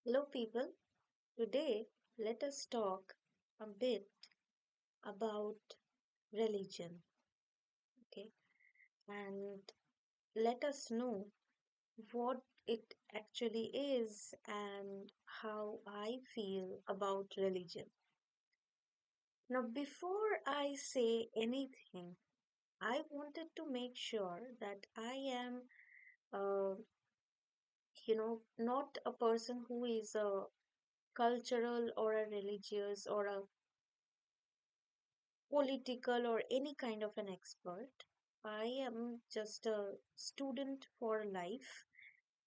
Hello, people. Today, let us talk a bit about religion, okay? And let us know what it actually is and how I feel about religion. Now, before I say anything, I wanted to make sure that I am, uh, not a person who is a cultural or a religious or a political or any kind of an expert. I am just a student for life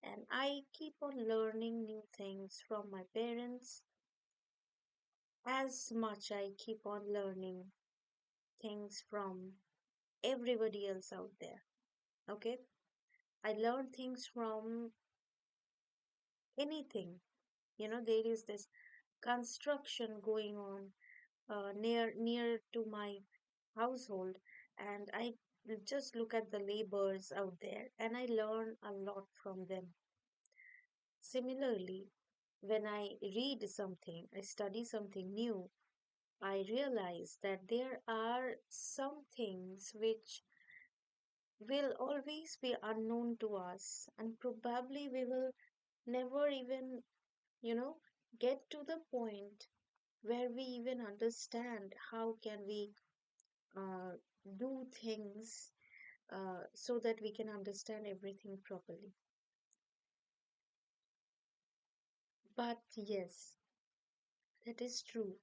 and I keep on learning new things from my parents as much I keep on learning things from everybody else out there. Okay? I learn things from anything. There is this construction going on near to my household, and I just look at the laborers out there and I learn a lot from them. Similarly, when I read something, I study something new, I realize that there are some things which will always be unknown to us, and probably we will never even, you know, get to the point where we even understand how can we uh, do things so that we can understand everything properly. But yes, that is true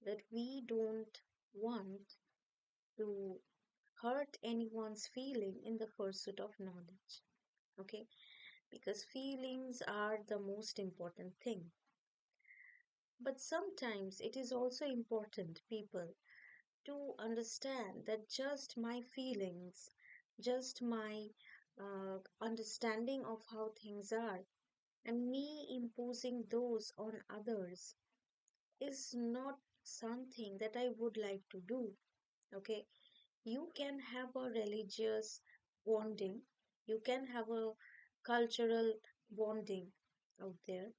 that we don't want to hurt anyone's feeling in the pursuit of knowledge. Okay, because feelings are the most important thing. But sometimes it is also important, people, to understand that just my feelings, just my understanding of how things are, and me imposing those on others is not something that I would like to do. Okay, you can have a religious bonding, you can have a cultural bonding out there,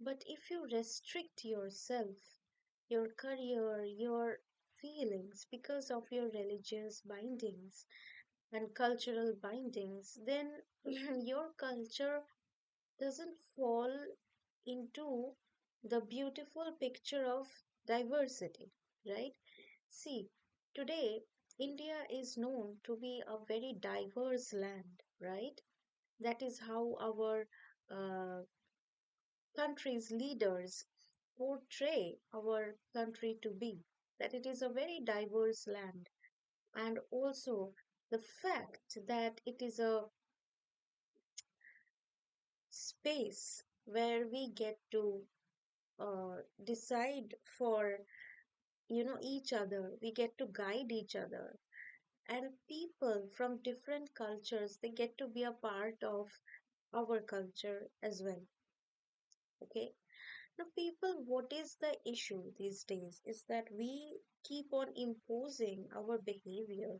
but if you restrict yourself, your career, your feelings because of your religious bindings and cultural bindings, then your culture doesn't fall into the beautiful picture of diversity, right? See, today India is known to be a very diverse land, right? That is how our uh, country's leaders portray our country to be, that it is a very diverse land, and also the fact that it is a space where we get to decide for each other, we get to guide each other, and people from different cultures, they get to be a part of our culture as well. Okay, now people, what is the issue these days is that we keep on imposing our behavior,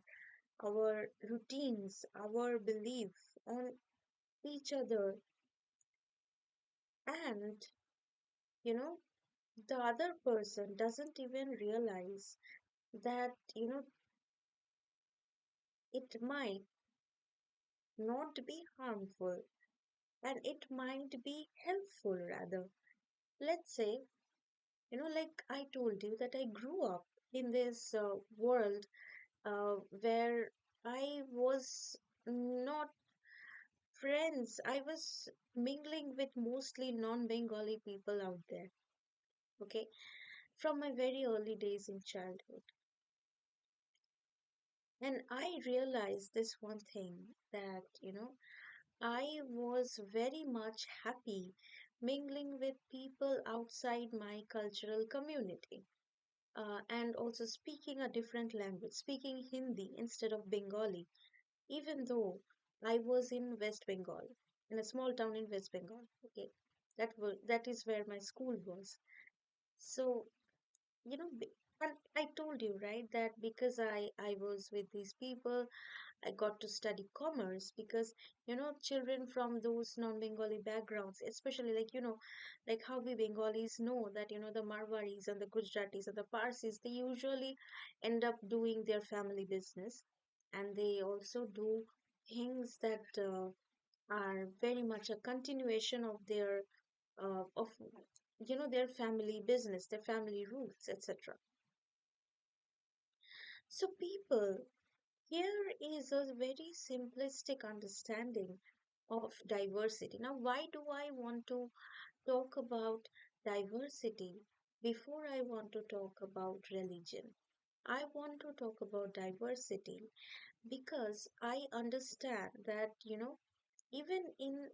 our routines, our belief on each other, and you know the other person doesn't even realize that it might not be harmful and it might be helpful rather. Let's say, like I told you, that I grew up in this world where I was not friends, I was mingling with mostly non Bengali people out there, okay, from my very early days in childhood. And I realized this one thing that, I was very much happy mingling with people outside my cultural community and also speaking a different language, speaking Hindi instead of Bengali, even though I was in West Bengal, in a small town in West Bengal. Okay, that is where my school was. So and I told you right that because I was with these people, I got to study commerce because, children from those non-Bengali backgrounds, especially like, like how we Bengalis know that, the Marwaris and the Gujaratis and the Parsis, they usually end up doing their family business. And they also do things that are very much a continuation of their family business, their family roots, etc. So people, here is a very simplistic understanding of diversity. Now, why do I want to talk about diversity before I want to talk about religion? I want to talk about diversity because I understand that, even in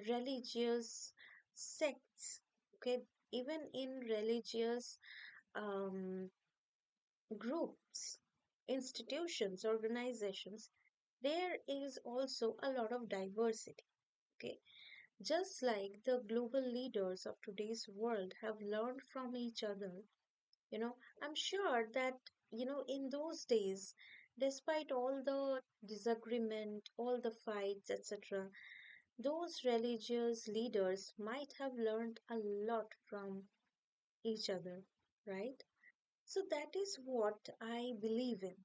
religious sects, okay, even in religious um, groups, institutions, organizations, there is also a lot of diversity. Okay, just like the global leaders of today's world have learned from each other, I'm sure that, in those days, despite all the disagreement, all the fights, etc., those religious leaders might have learned a lot from each other, right? So that is what I believe in.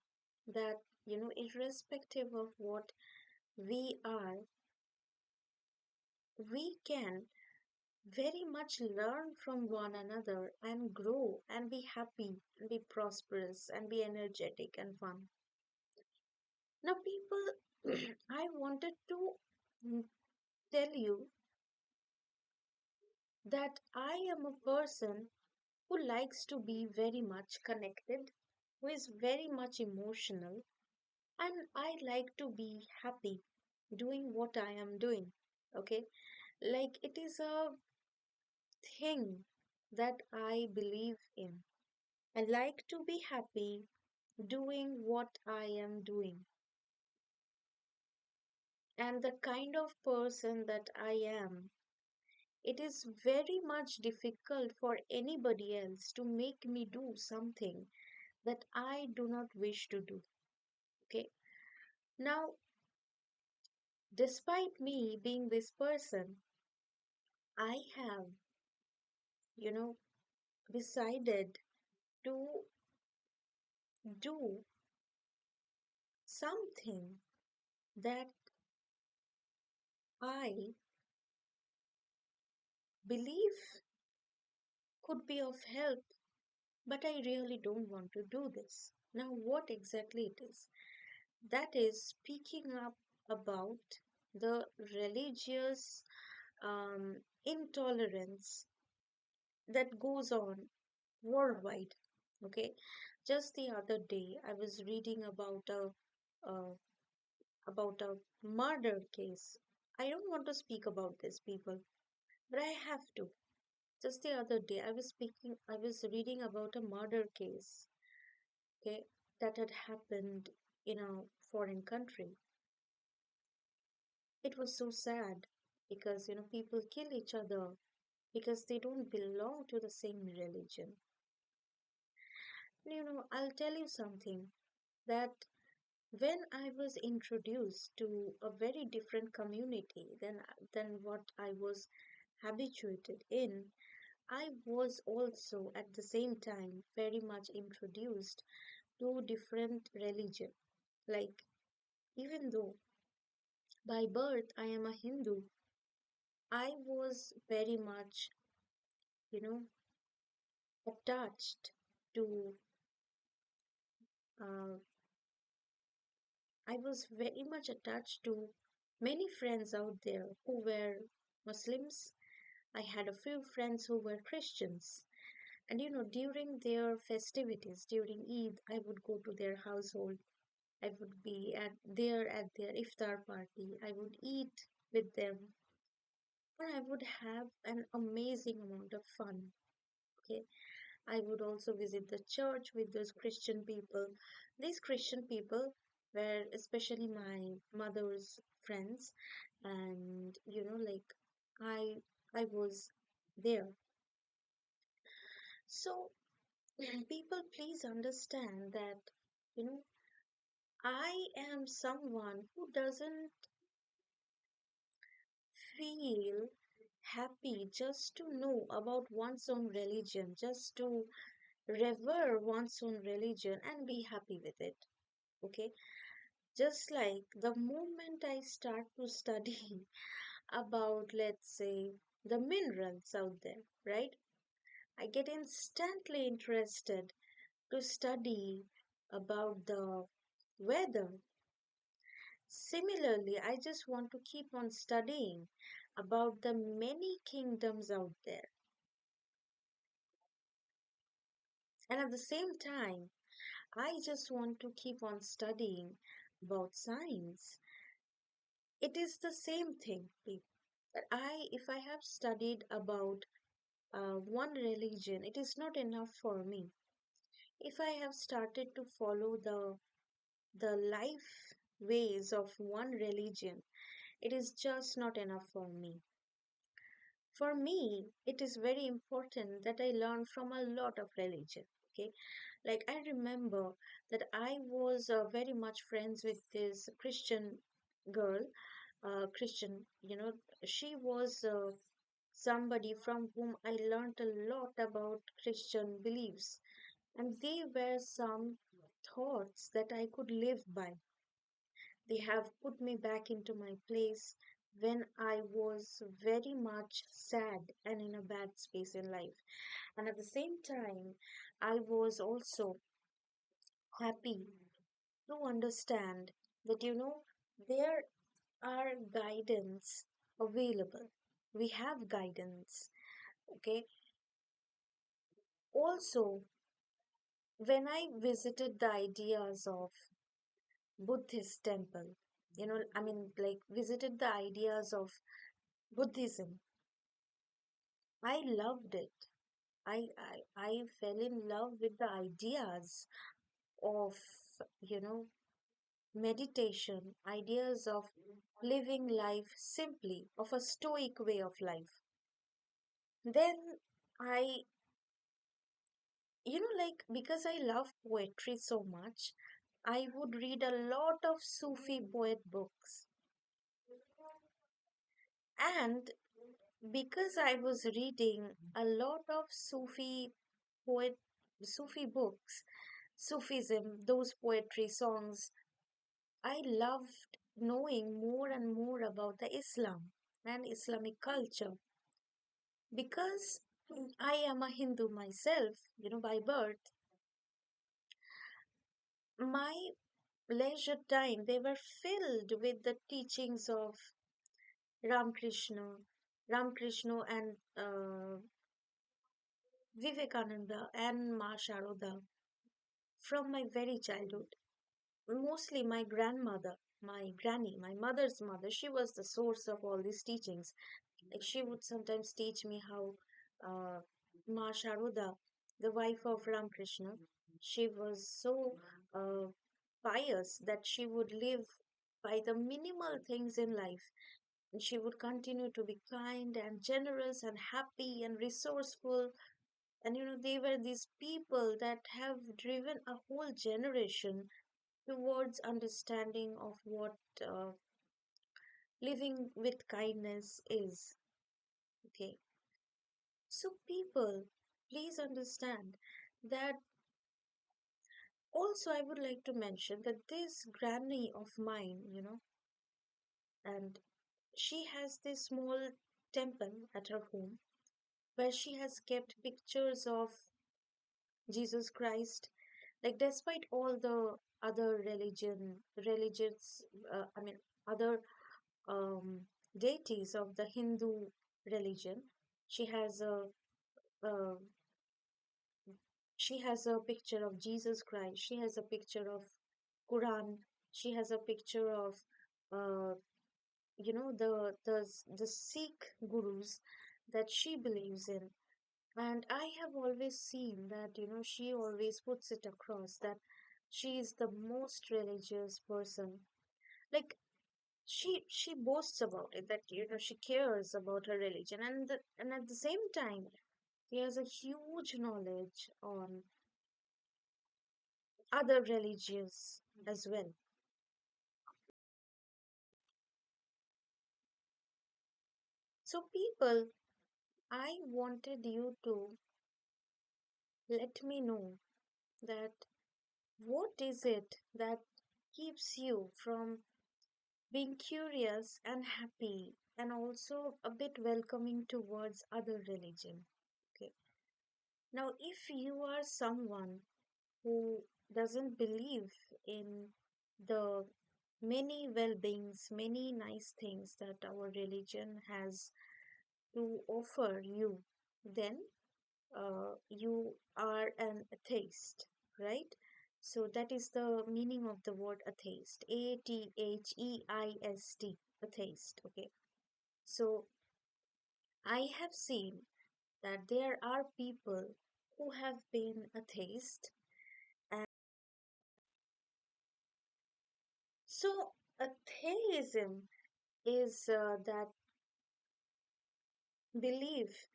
That, irrespective of what we are, we can very much learn from one another and grow and be happy and be prosperous and be energetic and fun. Now, people, I wanted to mm, tell you that I am a person who likes to be very much connected, who is very much emotional, and I like to be happy doing what I am doing. Okay, like it is a thing that I believe in. I like to be happy doing what I am doing. And the kind of person that I am, it is very much difficult for anybody else to make me do something that I do not wish to do. Okay. Now, despite me being this person, I have, you know, decided to do something that I believe could be of help, but I really don't want to do this. Now, what exactly it is? That is speaking up about the religious intolerance that goes on worldwide. Okay, just the other day I was reading uh, about a murder case. I don't want to speak about this, people, but I have to. Just the other day I was reading about a murder case, okay, that had happened in a foreign country. It was so sad because, people kill each other because they don't belong to the same religion. I'll tell you something that when I was introduced to a very different community than what I was habituated in, I was also at the same time very much introduced to different religion. Like, even though by birth I am a Hindu, I was very much, you know, attached to, uh, I was very much attached to many friends out there who were Muslims. I had a few friends who were Christians. And during their festivities, during Eid, I would go to their household. I would be there at their iftar party. I would eat with them. And I would have an amazing amount of fun. Okay. I would also visit the church with those Christian people. These Christian people were especially my mother's friends, and like I I was there. So people, please understand that you know I am someone who doesn't feel happy just to know about one's own religion, just to revere one's own religion and be happy with it. Okay, just like the moment I start to study about, let's say, the minerals out there, right? I get instantly interested to study about the weather. Similarly, I just want to keep on studying about the many kingdoms out there. And at the same time, I just want to keep on studying about science. It is the same thing. But if I have studied about one religion, it is not enough for me. If I have started to follow the life ways of one religion, it is just not enough for me. For me, it is very important that I learn from a lot of religion. Okay, like I remember that I was very much friends with this Christian girl, Christian. She was somebody from whom I learned a lot about Christian beliefs, and they were some thoughts that I could live by. They have put me back into my place when I was very much sad and in a bad space in life. And at the same time, I was also happy to understand that, there are guidance available. We have guidance. Okay. Also, when I visited the ideas of Buddhist temple, I mean, like visited the ideas of Buddhism, I loved it. I fell in love with the ideas of, you know, meditation, ideas of living life simply, of a stoic way of life. Then I, like because I love poetry so much, I would read a lot of Sufi poet books. And because I was reading a lot of poet, Sufi books, Sufism, those poetry songs, I loved knowing more and more about the Islam and Islamic culture because I am a Hindu myself, by birth. My leisure time, they were filled with the teachings of Ramakrishna, Ramakrishna and Vivekananda and Ma Sharoda from my very childhood. Mostly my grandmother, my granny, my mother's mother, she was the source of all these teachings. Like she would sometimes teach me how uh, Ma Sharoda, the wife of Ramakrishna, she was so uh, pious that she would live by the minimal things in life. And she would continue to be kind and generous and happy and resourceful. And they were these people that have driven a whole generation towards understanding of what living with kindness is. Okay, so people, please understand that. Also, I would like to mention that this granny of mine, and she has this small temple at her home where she has kept pictures of Jesus Christ. Like, despite all the other religious, I mean, other um, deities of the Hindu religion, she has a she has a picture of Jesus Christ. She has a picture of Quran. She has a picture of uh, the Sikh gurus that she believes in. And I have always seen that she always puts it across that she is the most religious person. Like she boasts about it that she cares about her religion, and at the same time she has a huge knowledge on other religions as well. So, people, I wanted you to let me know that what is it that keeps you from being curious and happy and also a bit welcoming towards other religion. Okay. Now, if you are someone who doesn't believe in the many well-beings, many nice things that our religion has to offer you, then you are an atheist, right? So that is the meaning of the word atheist. Atheist, atheist. Okay. So I have seen that there are people who have been atheist. And so atheism is that belief,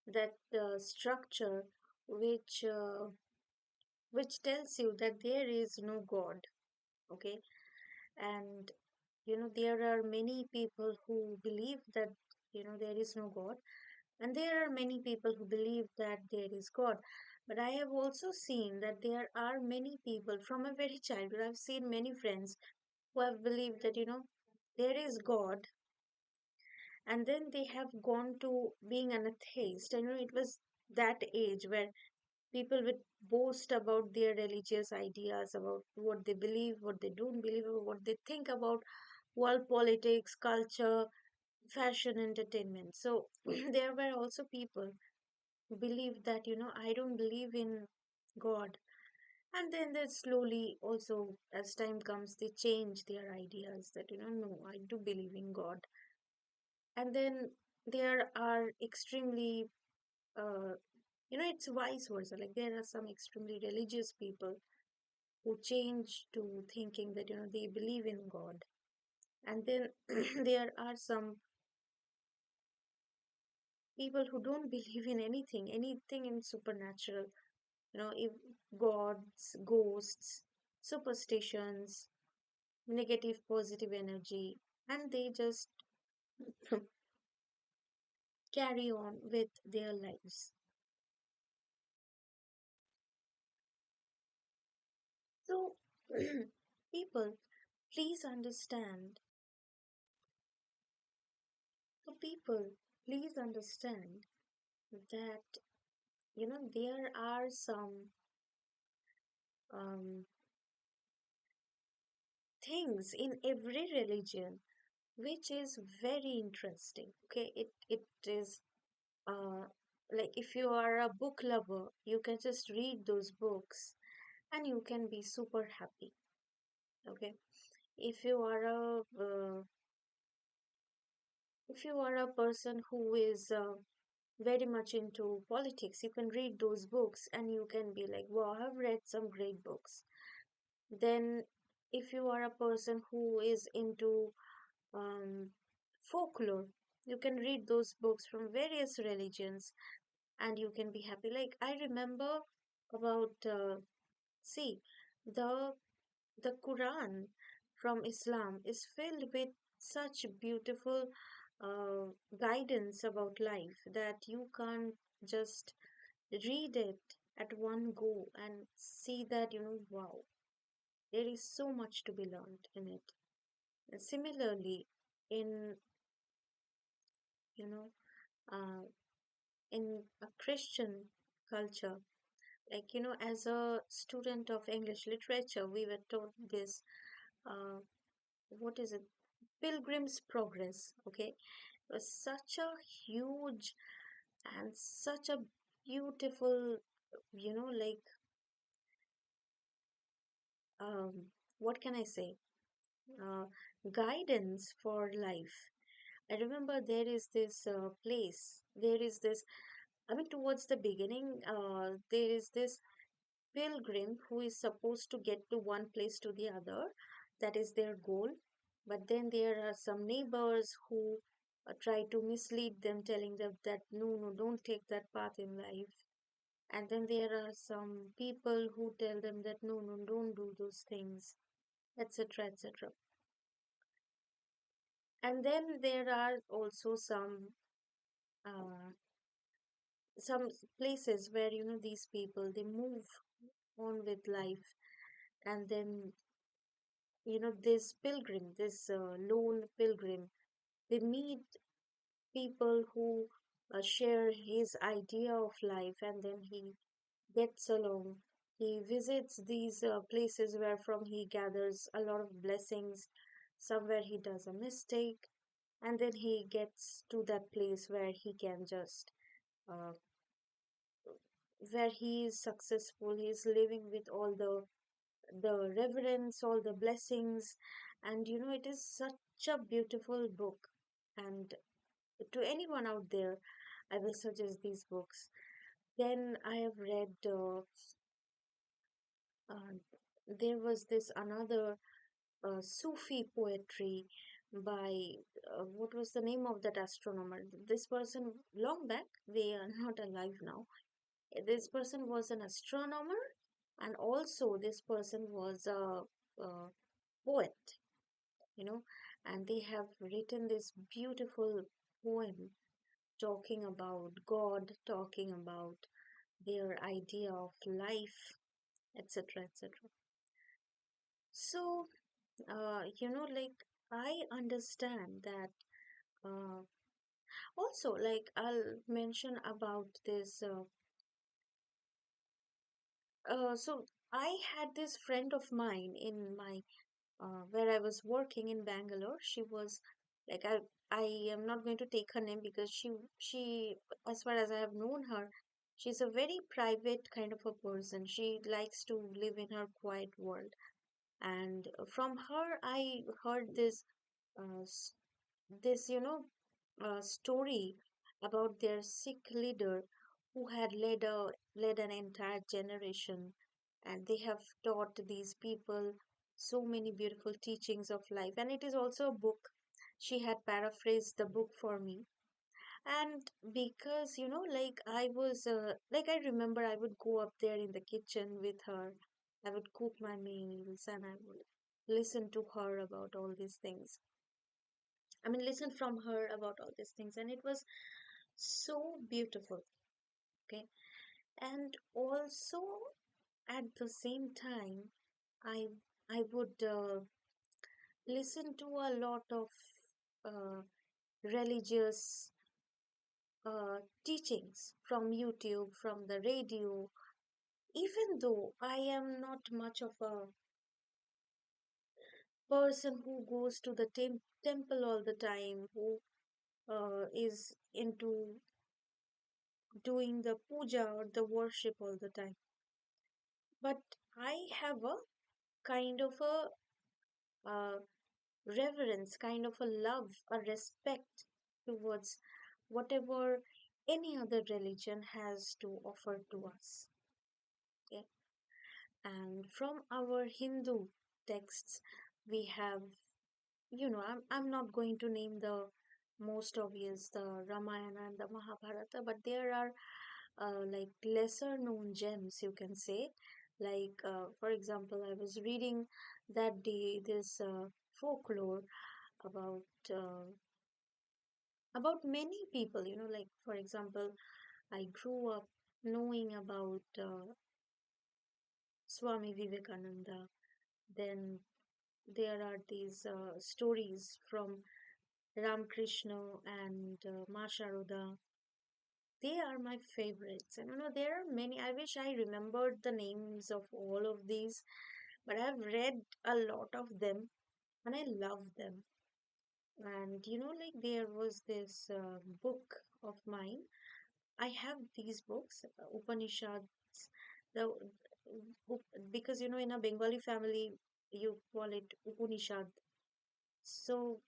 that structure which tells you that there is no God. Okay. And there are many people who believe that there is no God, and there are many people who believe that there is God. But I have also seen that there are many people from a very childhood. I've seen many friends who have believed that there is God, and then they have gone to being an atheist. It was that age where people would boast about their religious ideas, about what they believe, what they don't believe, or what they think about world politics, culture, fashion, entertainment. So there were also people who believed that, I don't believe in God. And then they slowly also, as time comes, they change their ideas that, no, I do believe in God. And then there are extremely, uh, it's vice versa. Like there are some extremely religious people who change to thinking that, they believe in God. And then there are some people who don't believe in anything in supernatural, if gods, ghosts, superstitions, negative, positive energy, and they just carry on with their lives. So, people, please understand. So, people, please understand that there are some um, things in every religion which is very interesting. Okay, it is uh, like if you are a book lover, you can just read those books and you can be super happy. Okay, if you are a if you are a person who is very much into politics, you can read those books and you can be like, wow, I've read some great books. Then if you are a person who is into um, folklore, you can read those books from various religions and you can be happy. Like I remember about see the the Quran from Islam is filled with such beautiful uh, guidance about life that you can't just read it at one go and see that wow, there is so much to be learned in it. And similarly, in you know uh, in a Christian culture, like as a student of English literature, we were taught this. Uh, what is it? Pilgrim's Progress. Okay, it was such a huge and such a beautiful, like um, what can I say? Uh, Guidance for life. I remember there is this place. There is this. I mean, towards the beginning, there is this pilgrim who is supposed to get to one place to the other. That is their goal. But then there are some neighbors who try to mislead them, telling them that no, no, don't take that path in life. And then there are some people who tell them that no, no, don't do those things, etc., etc. And then there are also some. uh, some places where these people they move on with life, and then this pilgrim, this lone pilgrim, they meet people who share his idea of life, and then he gets along. He visits these places where from he gathers a lot of blessings. Somewhere he does a mistake, and then he gets to that place where he can just uh, where he is successful. He is living with all the reverence, all the blessings, and it is such a beautiful book. And to anyone out there, I will suggest these books. Then I have read. Uh, there was this another Sufi poetry by what was the name of that astronomer? This person, long back, they are not alive now. This person was an astronomer, and also this person was a poet, you know, and they have written this beautiful poem talking about God, talking about their idea of life, etc., etc. So, like I understand that. Uh, Also, like I'll mention about this. So I had this friend of mine in my where I was working in Bangalore. She was like I am not going to take her name because she as far as I have known her, she's a very private kind of a person. She likes to live in her quiet world. And from her, I heard uh, s- this story about their Sikh leader who had led an entire generation, and they have taught these people so many beautiful teachings of life. And it is also a book. She had paraphrased the book for me. And because like I was like I remember I would go up there in the kitchen with her. I would cook my meals and I would listen to her about all these things. I mean, listen from her about all these things, and it was so beautiful. Okay, and also at the same time, I I would listen to a lot of uh, religious teachings from YouTube, from the radio. Even though I am not much of a person who goes to the temple all the time, who is into doing the puja or the worship all the time. But I have a kind of a reverence, kind of a love, a respect towards whatever any other religion has to offer to us. Okay? And from our Hindu texts, we have, I'm not going to name the most obvious, the Ramayana and the Mahabharata, but there are like lesser known gems, you can say. Like, for example, I was reading that day this folklore about uh, about many people. Like for example, I grew up knowing about Swami Vivekananda. Then there are these stories from Ramakrishna and Ma Sharoda. They are my favorites. And there are many. I wish I remembered the names of all of these, but I've read a lot of them and I love them. And like there was this book of mine. I have these books, Upanishads, the because in a Bengali family you call it Upanishad. So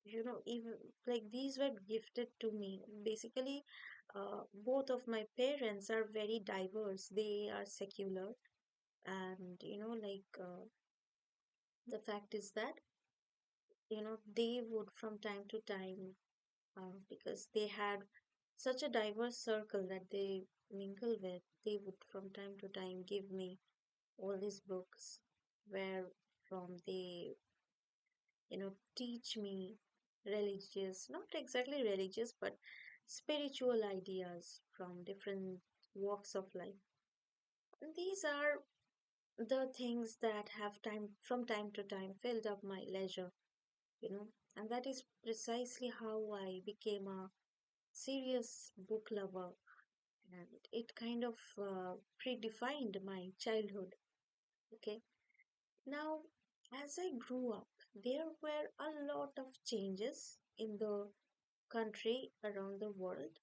even like these were gifted to me. Basically, both of my parents are very diverse. They are secular, and the fact is that they would from time to time because they had such a diverse circle that they mingle with, they would from time to time give me all these books where from they teach me religious, not exactly religious, but spiritual ideas from different walks of life. And these are the things that have time from time to time filled up my leisure, you know, and that is precisely how I became a serious book lover, and it kind of predefined my childhood. Okay, now as I grew up, there were a lot of changes in the country around the world.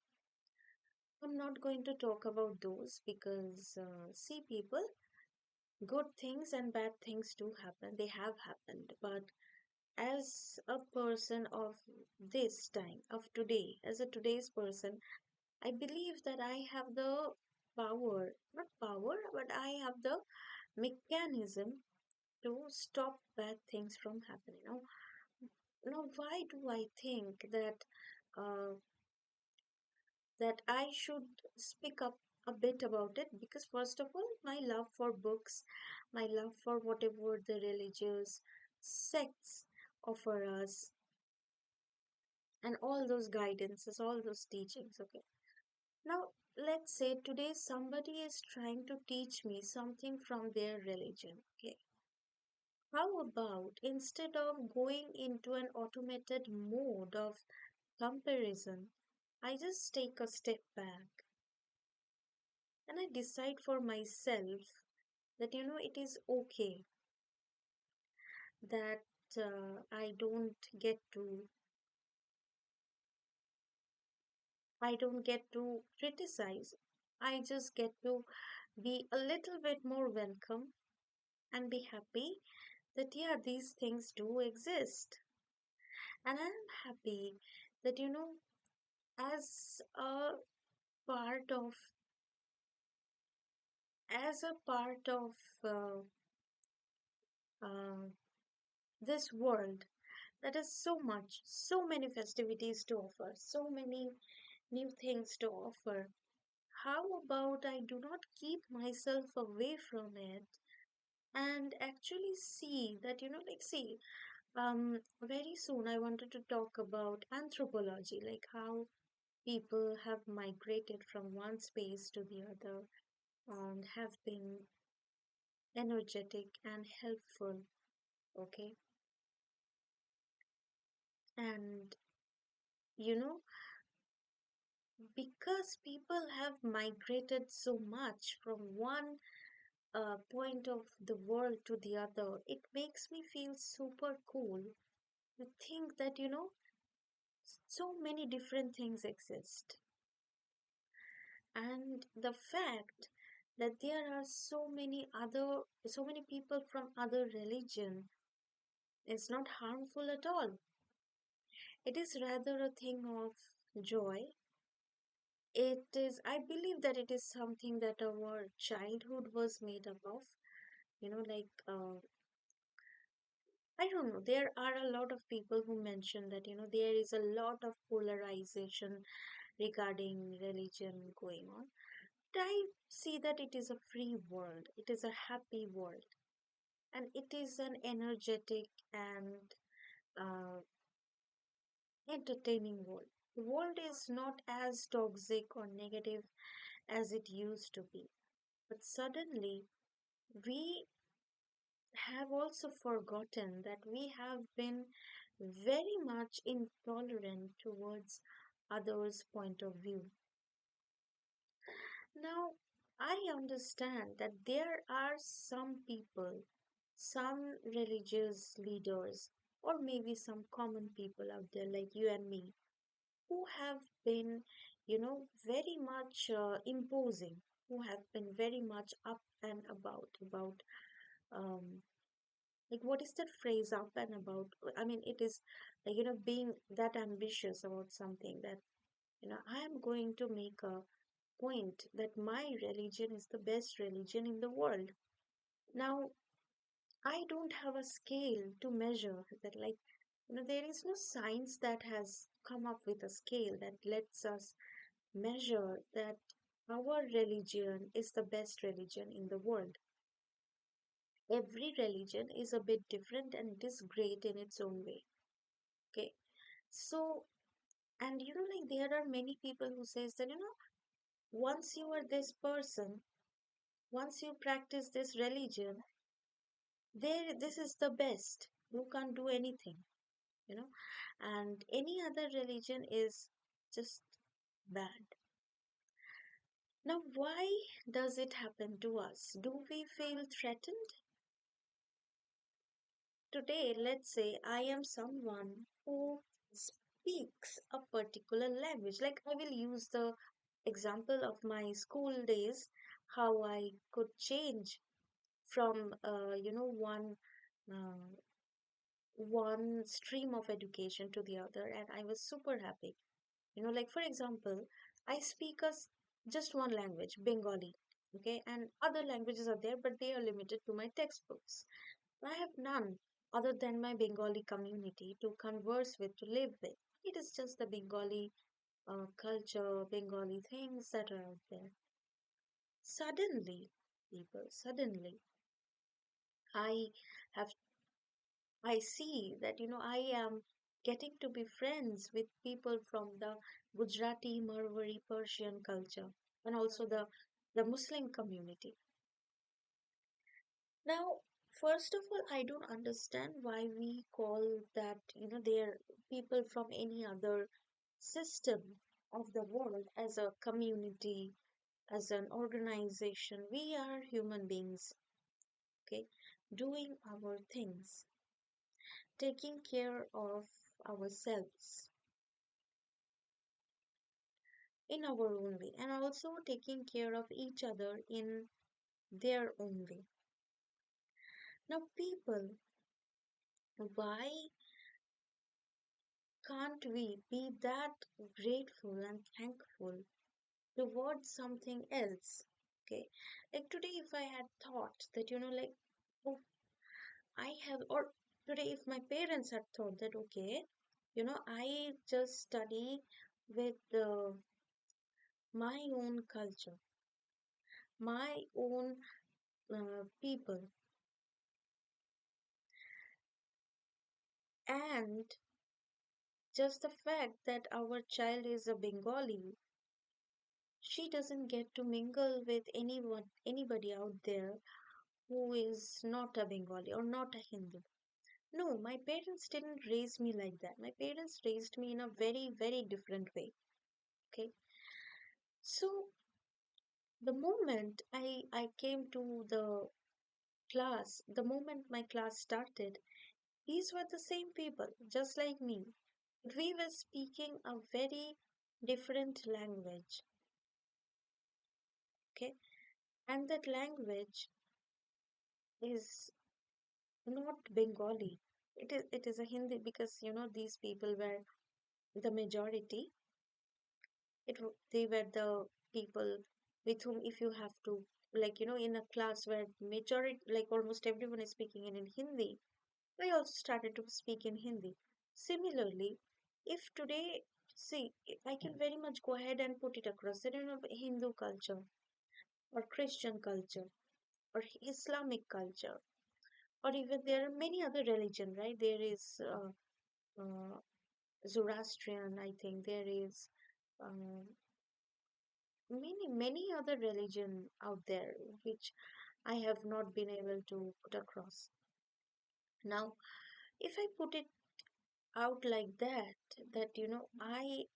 I'm not going to talk about those because, see, people, good things and bad things do happen. They have happened. But as a person of this time, of today, as a today's person, I believe that I have the power, not power, but I have the mechanism to stop bad things from happening. Now, why do I think uh, that I should speak up a bit about it? Because, first of all, my love for books, my love for whatever the religious sects offer us, and all those guidances, all those teachings. Okay. Now, let's say today somebody is trying to teach me something from their religion. Okay. How about instead of going into an automated mode of comparison, I just take a step back and I decide for myself that it is okay that I don't get to criticize. I just get to be a little bit more welcome and be happy that yeah, these things do exist. And I'm happy that as a part of as a part of uh, uh, this world that has so much, so many festivities to offer, so many new things to offer. How about I do not keep myself away from it and actually see that, see, very soon I wanted to talk about anthropology, like how people have migrated from one space to the other and have been energetic and helpful. Okay. And, you know, because people have migrated so much from one point of the world to the other, it makes me feel super cool to think that, so many different things exist. And the fact that there are so many people from other religion is not harmful at all. It is rather a thing of joy. It is, I believe that it is something that our childhood was made up of. Like, I don't know, there are a lot of people who mention that, there is a lot of polarization regarding religion going on. But I see that it is a free world, it is a happy world, and it is an energetic and uh, entertaining world. The world is not as toxic or negative as it used to be. But suddenly, we have also forgotten that we have been very much intolerant towards others' point of view. Now, I understand that there are some people, some religious leaders, or maybe some common people out there like you and me, who have been, very much imposing, who have been very much up and about um, like what is that phrase up and about? I mean, it is being that ambitious about something that I am going to make a point that my religion is the best religion in the world. Now, I don't have a scale to measure that, like, there is no science that has come up with a scale that lets us measure that our religion is the best religion in the world. Every religion is a bit different and it is great in its own way. Okay. So, and like there are many people who says that once you are this person, once you practice this religion, there this is the best. You can't do anything, you know, and any other religion is just bad. Now, why does it happen to us? Do we feel threatened? Today, let's say I am someone who speaks a particular language. Like I will use the example of my school days, how I could change from uh, one stream of education to the other, and I was super happy. Like for example, I speak just one language, Bengali, okay, and other languages are there, but they are limited to my textbooks. I have none other than my Bengali community to converse with, to live with. It is just the Bengali culture, Bengali things that are out there. Suddenly, people, suddenly, I have, I see that, I am getting to be friends with people from the Gujarati, Marwari, Persian culture, and also the Muslim community. Now, first of all, I don't understand why we call that, they're people from any other system of the world as a community, as an organization. We are human beings, okay, doing our things, taking care of ourselves in our own way, and also taking care of each other in their own way. Now, people, why can't we be that grateful and thankful towards something else? Okay, like today, if I had thought that, like, oh, I have, or today, if my parents had thought that, okay, I just study with my own culture, my own people, and just the fact that our child is a Bengali, she doesn't get to mingle with anybody out there who is not a Bengali or not a Hindu. No, my parents didn't raise me like that. My parents raised me in a very, very different way. Okay. So the moment I came to the class, the moment my class started, these were the same people, just like me. We were speaking a very different language. Okay. And that language is not Bengali. It is a Hindi because these people were the majority. They were the people with whom if you have to, like, in a class where majority, like almost everyone is speaking in Hindi, I also started to speak in Hindi. Similarly, if today, see, I can very much go ahead and put it across that Hindu culture or Christian culture or Islamic culture, or even there are many other religion, right? There is uh, Zoroastrian, I think there is um, many other religion out there which I have not been able to put across. Now, if I put it out like that, that I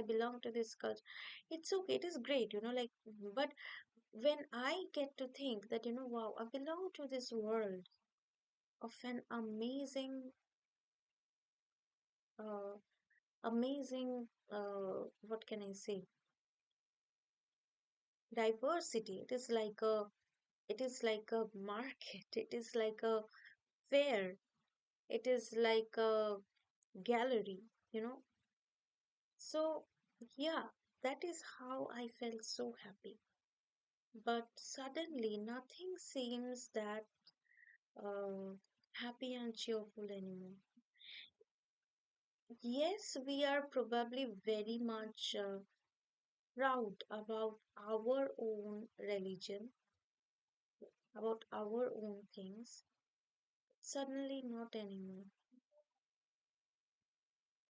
belong to this culture, it's okay, it is great, like, but when I get to think that wow, I belong to this world of an uh, amazing, what can I say, diversity. It is like a market. It is like a fair. It is like a gallery, you know. So yeah, that is how I felt so happy. But suddenly, nothing seems that uh, happy and cheerful anymore. Yes, we are probably very much proud about our own religion, about our own things. Suddenly, not anymore.